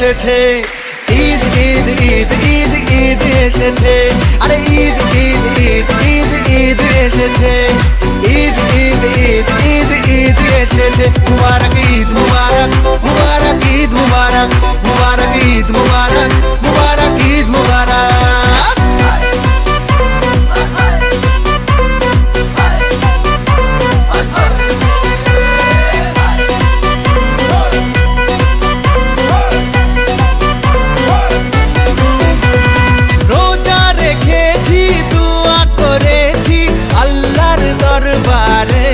এসেছে, ঈদ ঈদ ঈদ ঈদ ঈদ এসেছে, আরে ঈদ ঈদ ঈদ ঈদ ঈদ এসেছে, ঈদ ঈদ ঈদ ঈদ ঈদ এসেছে। মুবারক ঈদ মুবারক, মুবারক ঈদ মুবারক, মুবারক ঈদ মুবারক, মুবারক ঈদ মুবারক। রোজা রেখেছি, দোয়া করেছি আল্লাহর দরবারে,